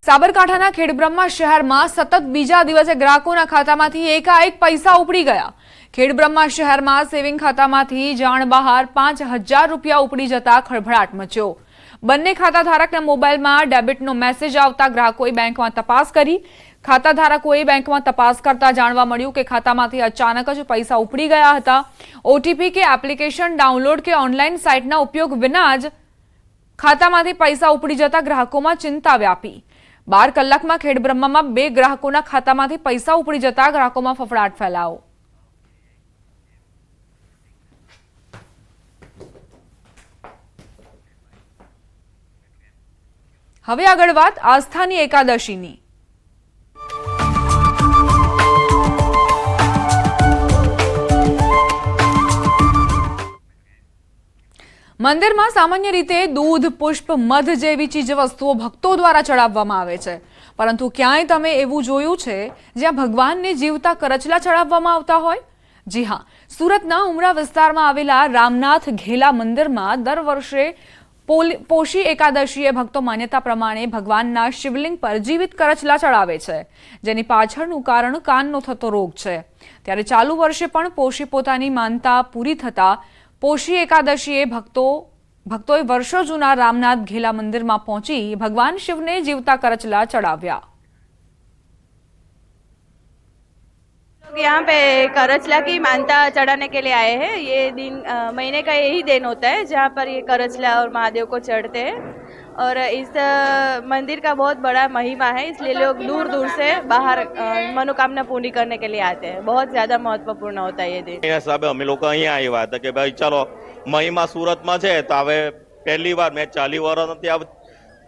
સાબરકાંઠાના ખેડબ્રહ્મા શહેરમાં સતત બીજા દિવસે ગ્રાહકોના ખાતામાંથી એકાએક પૈસા ઉપડી ગયા। ખેડબ્રહ્મા શહેરમાં સેવિંગ ખાતામાંથી જાણ બહાર 5,000 રૂપિયા ઉપડી જતા ખળભળાટ મચ્યો। બંને ખાતાધારકના મોબાઈલમાં ડેબિટનો મેસેજ આવતા ગ્રાહકોએ બેંકમાં તપાસ કરી। ખાતાધારકોએ બેંકમાં તપાસ કરતા જાણવા મળ્યું કે ખાતામાંથી અચાનક જ પૈસા ઉપડી ગયા હતા। ઓટીપી કે એપ્લિકેશન ડાઉનલોડ કે ઓનલાઈન સાઇટના ઉપયોગ વિના જ ખાતામાંથી પૈસા ઉપડી જતા ગ્રાહકોમાં ચિંતા વ્યાપી। 12 કલાકમાં ખેડબ્રહ્મામાં 2 ગ્રાહકોના ખાતામાંથી પૈસા ઉપડી જતા ગ્રાહકોમાં ફફડાટ ફેલાયો। હવે આગળ વાત આસ્થાની એકાદશીની। મંદિરમાં સામાન્ય રીતે દૂધ, પુષ્પ, મધ જેવી ચીજવસ્તુઓ ભક્તો દ્વારા ચડાવવામાં આવે છે, પરંતુ ક્યાંય તમે એવું જોયું છે જ્યાં ભગવાનને જીવતા કરચલા ચડાવવામાં આવતા હોય? જી હા, સુરતના ઉમરા વિસ્તારમાં આવેલા રામનાથ ઘેલા મંદિરમાં દર વર્ષે પોષી એકાદશીએ ભક્તો માન્યતા પ્રમાણે ભગવાનના શિવલિંગ પર જીવિત કરચલા ચડાવે છે, જેની પાછળનું કારણ કાનનો થતો રોગ છે। ત્યારે ચાલુ વર્ષે પણ પોષી પોતાની માનતા પૂરી થતા પોષી એકાદશીએ ભક્તોએ વર્ષો જૂના રામનાથ ઘેલા મંદિરમાં પહોંચી ભગવાન શિવને જીવતા કરચલા ચડાવ્યા। यहाँ पे करचला की मानता चढ़ाने के लिए आए हैं। ये दिन महीने का यही दिन होता है जहाँ पर ये करचला और महादेव को चढ़ते हैं, और इस मंदिर का बहुत बड़ा महिमा है, इसलिए लोग दूर दूर से बाहर मनोकामना पूरी करने के लिए आते हैं। बहुत ज़्यादा महत्वपूर्ण होता है ये दिन। हिसाबे अमे लोग अहीं आव्या हता के भाई चलो महिमा सूरत में है तो हवे पहली बार मैं 40 वर्ष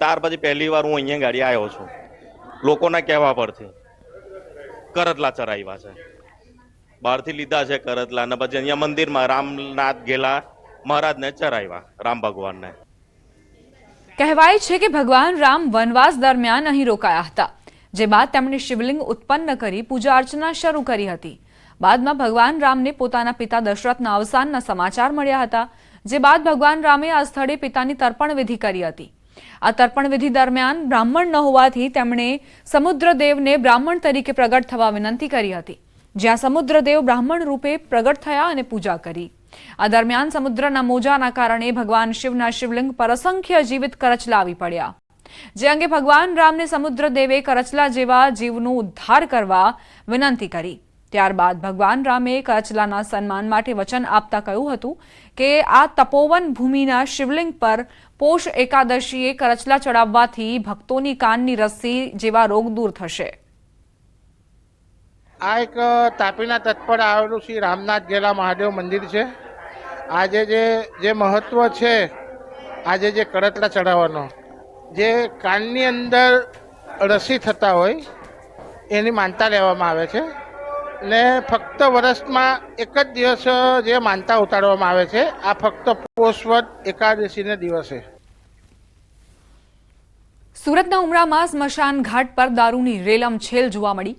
तार पछी पहली बार हूँ अहीं गाड़ी आव्यो छुं। लोकोना कहेवा परथी करतला चराव्या छे, बहारथी लीधा छे करतला ने पछी अहींया मंदिरमां रामनाथ घेला महाराज ने चराव्या राम भगवान ने। કહેવાય છે કે ભગવાન રામ વનવાસ દરમિયાન અહીં રોકાયા હતા, જે બાદ તેમણે શિવલિંગ ઉત્પન્ન કરી પૂજા અર્ચના શરૂ કરી હતી। બાદમાં ભગવાન રામને પોતાના પિતા દશરથના અવસાનના સમાચાર મળ્યા હતા, જે બાદ ભગવાન રામે આ સ્થળે પિતાની તર્પણ વિધિ કરી હતી। આ તર્પણ વિધિ દરમિયાન બ્રાહ્મણ ન હોવાથી તેમણે સમુદ્રદેવને બ્રાહ્મણ તરીકે પ્રગટ થવા વિનંતી કરી હતી, જ્યાં સમુદ્રદેવ બ્રાહ્મણ રૂપે પ્રગટ થયા અને પૂજા કરી। આ દરમિયાન સમુદ્રના મોજાના કારણે ભગવાન શિવના શિવલિંગ પર અસંખ્ય જીવિત કરચલા આવી પડ્યા, જે અંગે ભગવાન રામને સમુદ્રદેવે કરચલા જેવા જીવનો ઉદ્ધાર કરવા વિનંતી કરી। ત્યારબાદ ભગવાન રામે કરચલાના સન્માન માટે વચન આપતા કહ્યું હતું કે આ તપોવન ભૂમિના શિવલિંગ પર પોષ એકાદશીએ કરચલા ચડાવવાથી ભક્તોની કાનની રસ્સી જેવા રોગ દૂર થશે। આ એક તાપીના તટ પર આવેલું શ્રી રામનાથ ઘેલા મહાદેવ મંદિર છે। આજે જે મહત્વ છે, આજે જે કરચલા ચડાવવાનો, જે કાનની અંદર રસી થતા હોય એની માનતા લેવામાં આવે છે, ને ફક્ત વર્ષમાં એક જ દિવસ જે માનતા ઉતારવામાં આવે છે, આ ફક્ત પોષવદ એકાદશીના દિવસે। સુરતના ઉમરામાં સ્મશાન ઘાટ પર દારૂની રેલમછેલ જોવા મળી।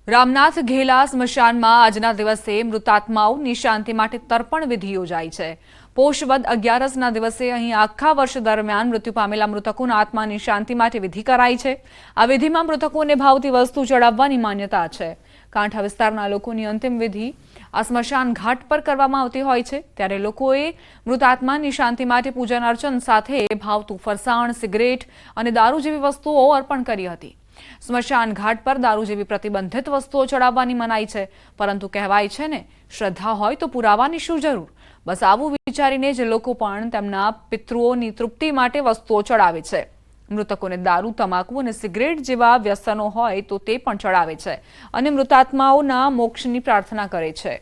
રામનાથ ઘેલા સ્મશાનમાં આજના દિવસે મૃતાત્માઓની શાંતિ માટે તર્પણ વિધિ યોજાઈ છે। પોષવદ 11ના દિવસે અહીં આખા વર્ષ દરમિયાન મૃત્યુ પામેલા મૃતકોના આત્માની શાંતિ માટે વિધિ કરાઈ છે। આ વિધિમાં મૃતકોને ભાવતી વસ્તુ ચડાવવાની માન્યતા છે। કાંઠા વિસ્તારના લોકોની અંતિમ વિધિ આ સ્મશાન ઘાટ પર કરવામાં આવતી હોય છે, ત્યારે લોકોએ મૃતાત્માની શાંતિ માટે પૂજન અર્ચન સાથે ભાવતું ફરસાણ, સિગરેટ અને દારૂ જેવી વસ્તુઓ અર્પણ કરી હતી। સ્મશાન ઘાટ પર દારૂ જેવી પ્રતિબંધિત વસ્તુઓ ચડાવવાની મનાઈ છે, પરંતુ કહેવાય છે ને, શ્રદ્ધા હોય તો પુરાવાની શું જરૂર। બસ આવું વિચારીને જ લોકો પણ તેમના પિતૃઓની તૃપ્તિ માટે વસ્તુઓ ચડાવે છે। મૃતકોને દારૂ, તમાકુ અને સિગરેટ જેવા વ્યસનો હોય તો તે પણ ચડાવે છે અને મૃતાત્માઓના મોક્ષની પ્રાર્થના કરે છે।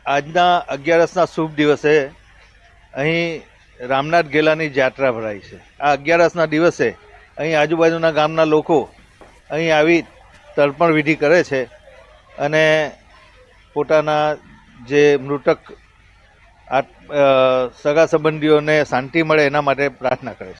આજના 11ના શુભ દિવસે અહીં રામનાથ ઘેલાની જાત્રા ભરાઈ છે। આ 11ના દિવસે અહીં આજુબાજુના ગામના લોકો અહીં આવી તર્પણ વિધિ કરે છે અને પોતાના જે મૃતક સગા સંબંધીઓને શાંતિ મળે એના માટે પ્રાર્થના કરે છે।